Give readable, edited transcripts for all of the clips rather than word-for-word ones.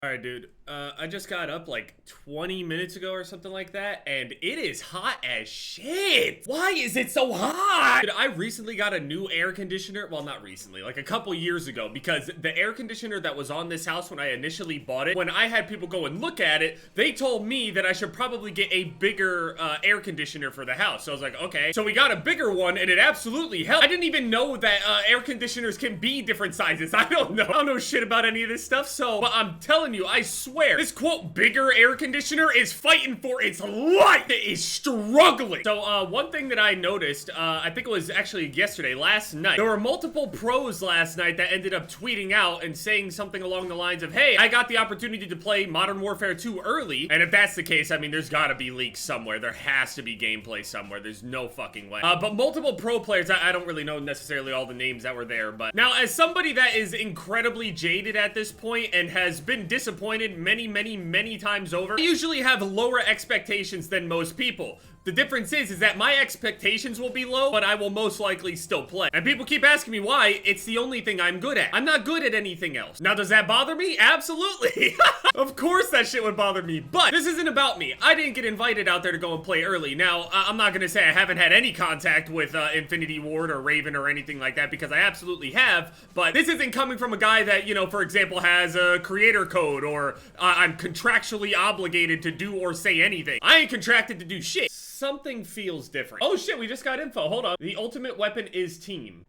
All right, dude. I just got up like 20 minutes ago or something like that, and it is hot as shit. Why is it so hot? Dude, I recently got a new air conditioner. Well, not recently, like a couple years ago, because the air conditioner that was on this house when I initially bought it, when I had people go and look at it, they told me that I should probably get a bigger air conditioner for the house. So I was like, okay. So we got a bigger one, and it absolutely helped. I didn't even know that air conditioners can be different sizes. I don't know shit about any of this stuff. So, but I'm telling you, I swear, this quote bigger air conditioner is fighting for its life. It is struggling. So one thing that I noticed, I think it was actually yesterday, last night, there were multiple pros last night that ended up tweeting out and saying something along the lines of, hey, I got the opportunity to play Modern Warfare 2 early. And if that's the case, I mean, there's gotta be leaks somewhere. There has to be gameplay somewhere. There's no fucking way. But multiple pro players, I don't really know necessarily all the names that were there, but now as somebody that is incredibly jaded at this point and has been disappointed many times over, I usually have lower expectations than most people. The difference is that my expectations will be low, but I will most likely still play. And people keep asking me why. It's the only thing I'm good at. I'm not good at anything else. Now, does that bother me? Absolutely. Of course that shit would bother me, but this isn't about me. I didn't get invited out there to go and play early. Now, I'm not gonna say I haven't had any contact with Infinity Ward or Raven or anything like that, because I absolutely have, but this isn't coming from a guy that, you know, for example, has a creator code or I'm contractually obligated to do or say anything. I ain't contracted to do shit. Something feels different. Oh shit, we just got info. Hold on. The ultimate weapon is team.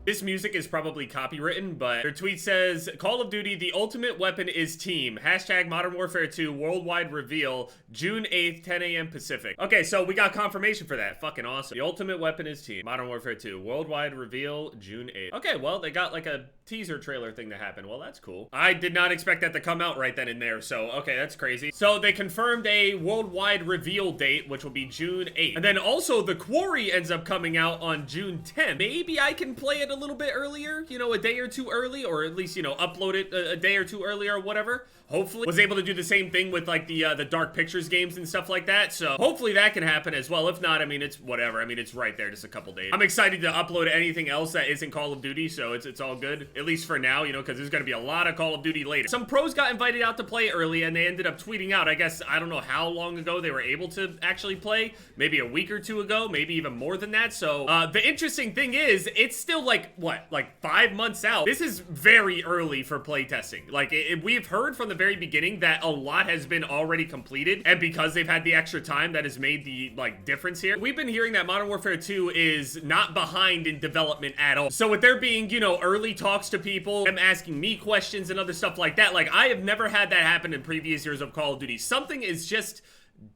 This music is probably copywritten, but their tweet says, Call of Duty, the ultimate weapon is team. Hashtag Modern Warfare 2 worldwide reveal, June 8th, 10 a.m. Pacific. Okay, so we got confirmation for that. Fucking awesome. The ultimate weapon is team. Modern Warfare 2 worldwide reveal, June 8th. Okay, well, they got like a teaser trailer thing to happen. Well, that's cool. I did not expect that to come out right then and there, so okay, that's crazy. So they confirmed a worldwide reveal date, which will be June 8th. And then also the Quarry ends up coming out on June 10th. Maybe I can play it a little bit earlier, you know, a day or two early, or at least, you know, upload it a day or two earlier or whatever. Hopefully was able to do the same thing with like the Dark Pictures games and stuff like that. So hopefully that can happen as well. If not, I mean, it's whatever. I mean, it's right there, just a couple days. I'm excited to upload anything else that isn't Call of Duty, so it's all good, at least for now, you know, because there's gonna be a lot of Call of Duty later. Some pros got invited out to play early, and they ended up tweeting out, I guess, I don't know how long ago they were able to actually play, maybe a week or two ago, maybe even more than that. So the interesting thing is, it's still like, what, like 5 months out. This is very early for playtesting. Like, we've heard from the very beginning that a lot has been already completed, and because they've had the extra time, that has made the like difference here. We've been hearing that Modern Warfare 2 is not behind in development at all. So with there being, you know, early talks to people, them asking me questions and other stuff like that, like I have never had that happen in previous years of Call of Duty. Something is just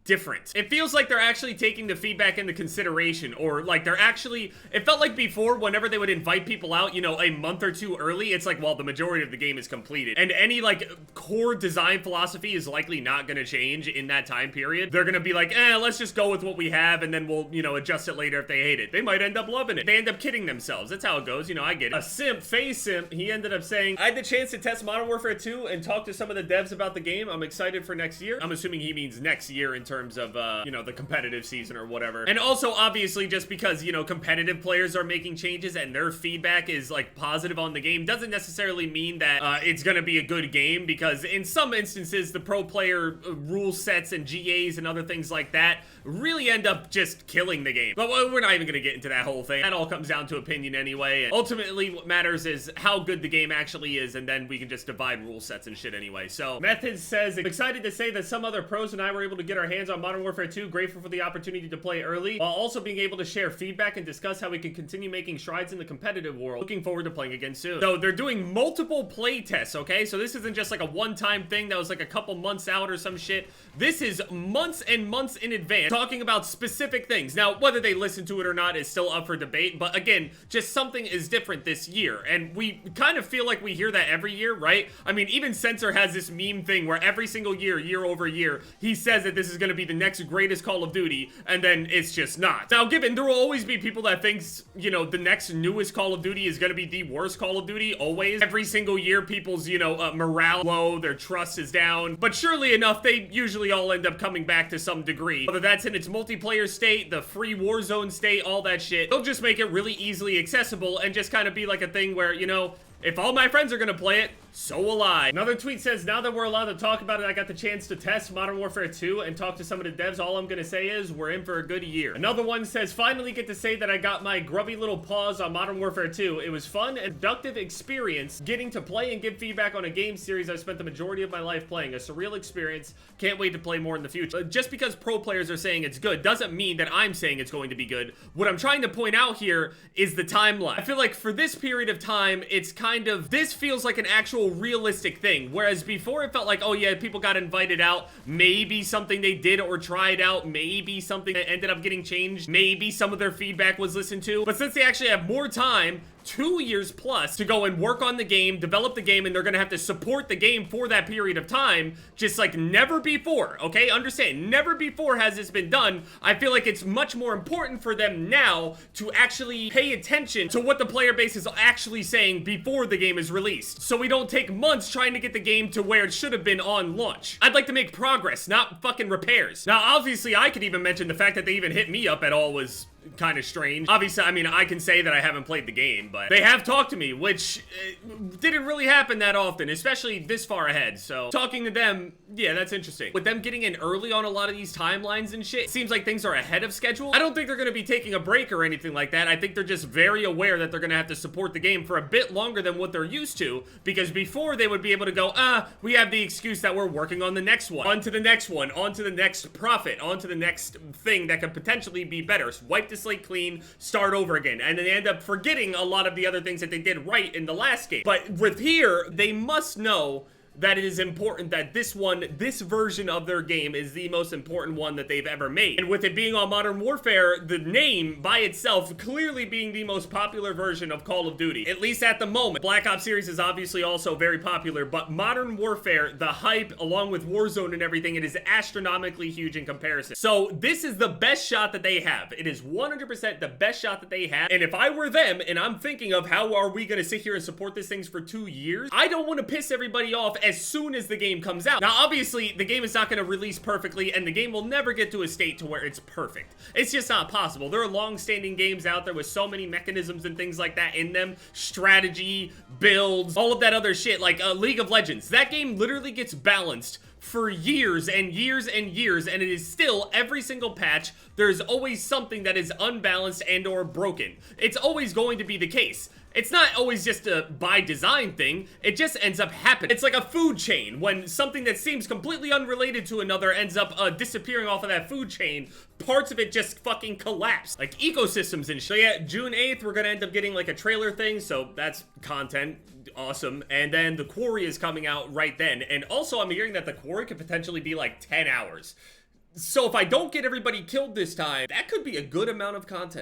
different. It feels like they're actually taking the feedback into consideration, or like they're actually, it felt like before, whenever they would invite people out, you know, a month or two early, it's like, well, the majority of the game is completed, and any like core design philosophy is likely not gonna change in that time period. They're gonna be like, let's just go with what we have, and then we'll, you know, adjust it later if they hate it. They might end up loving it. They end up kidding themselves. That's how it goes, you know, I get it. A simp, FaZe Simp, he ended up saying, I had the chance to test Modern Warfare 2 and talk to some of the devs about the game. I'm excited for next year. I'm assuming he means next year in terms of you know, the competitive season or whatever. And also, obviously, just because, you know, competitive players are making changes and their feedback is like positive on the game doesn't necessarily mean that it's gonna be a good game, because in some instances the pro player rule sets and GAs and other things like that really end up just killing the game. But we're not even gonna get into that whole thing. That all comes down to opinion anyway, and ultimately what matters is how good the game actually is, and then we can just divide rule sets and shit anyway. So Methods says, I'm excited to say that some other pros and I were able to get our hands on Modern Warfare 2, grateful for the opportunity to play early, while also being able to share feedback and discuss how we can continue making strides in the competitive world. Looking forward to playing again soon. So they're doing multiple play tests, okay? So this isn't just like a one-time thing that was like a couple months out or some shit. This is months and months in advance, talking about specific things. Now, whether they listen to it or not is still up for debate, but again, just something is different this year, and we kind of feel like we hear that every year, right? I mean, even Censor has this meme thing where every single year, year over year, he says that this is going to be the next greatest Call of Duty, and then it's just not. Now, given there will always be people that thinks, you know, the next newest Call of Duty is going to be the worst Call of Duty, always. Every single year, people's, you know, morale low, their trust is down, but surely enough, they usually all end up coming back to some degree. Whether that's in its multiplayer state, the free Warzone state, all that shit, they'll just make it really easily accessible and just kind of be like a thing where, you know, if all my friends are gonna play it, So will I. Another tweet says, now that we're allowed to talk about it, I got the chance to test Modern Warfare 2 and talk to some of the devs. All I'm gonna say is, we're in for a good year. Another one says, finally get to say that I got my grubby little paws on Modern Warfare 2. It was fun and productive experience getting to play and give feedback on a game series I spent the majority of my life playing. A surreal experience. Can't wait to play more in the future. Just because pro players are saying it's good doesn't mean that I'm saying it's going to be good. What I'm trying to point out here is the timeline. I feel like for this period of time, it's kind of, this feels like an actual realistic thing, whereas before it felt like, oh yeah, people got invited out, maybe something they did or tried out, maybe something that ended up getting changed, maybe some of their feedback was listened to, but since they actually have more time, 2 years plus, to go and work on the game, develop the game, and they're gonna have to support the game for that period of time, just like never before, okay? Understand, never before has this been done. I feel like it's much more important for them now to actually pay attention to what the player base is actually saying before the game is released, so we don't take months trying to get the game to where it should have been on launch. I'd like to make progress, not fucking repairs. Now, obviously, I could even mention the fact that they even hit me up at all was kind of strange. Obviously, I mean, I can say that I haven't played the game, but they have talked to me, which didn't really happen that often, especially this far ahead. So talking to them, yeah, that's interesting. With them getting in early on a lot of these timelines and shit, it seems like things are ahead of schedule. I don't think they're gonna be taking a break or anything like that. I think they're just very aware that they're gonna have to support the game for a bit longer than what they're used to, because before they would be able to go, we have the excuse that we're working on the next one, on to the next one, on to the next profit, on to the next thing that could potentially be better. So wipe the slate clean, start over again, and then they end up forgetting a lot of the other things that they did right in the last game. But with here, they must know that it is important that this version of their game is the most important one that they've ever made. And with it being on Modern Warfare, the name by itself clearly being the most popular version of Call of Duty, at least at the moment. Black Ops series is obviously also very popular, but Modern Warfare, the hype, along with Warzone and everything, it is astronomically huge in comparison. So this is the best shot that they have. It is 100% the best shot that they have. And if I were them, and I'm thinking of how are we gonna sit here and support these things for 2 years, I don't want to piss everybody off as soon as the game comes out. Now, obviously, the game is not going to release perfectly, and the game will never get to a state to where it's perfect. It's just not possible. There are long-standing games out there with so many mechanisms and things like that in them. Strategy, builds, all of that other shit, like League of Legends. That game literally gets balanced for years and years and years, and it is still, every single patch, there's always something that is unbalanced and or broken. It's always going to be the case. It's not always just a by design thing, it just ends up happening. It's like a food chain. When something that seems completely unrelated to another ends up disappearing off of that food chain, parts of it just fucking collapse. Like ecosystems and shit. So yeah, June 8th, we're gonna end up getting like a trailer thing, so that's content. Awesome. And then the Quarry is coming out right then. And also I'm hearing that the Quarry could potentially be like 10 hours. So if I don't get everybody killed this time, that could be a good amount of content.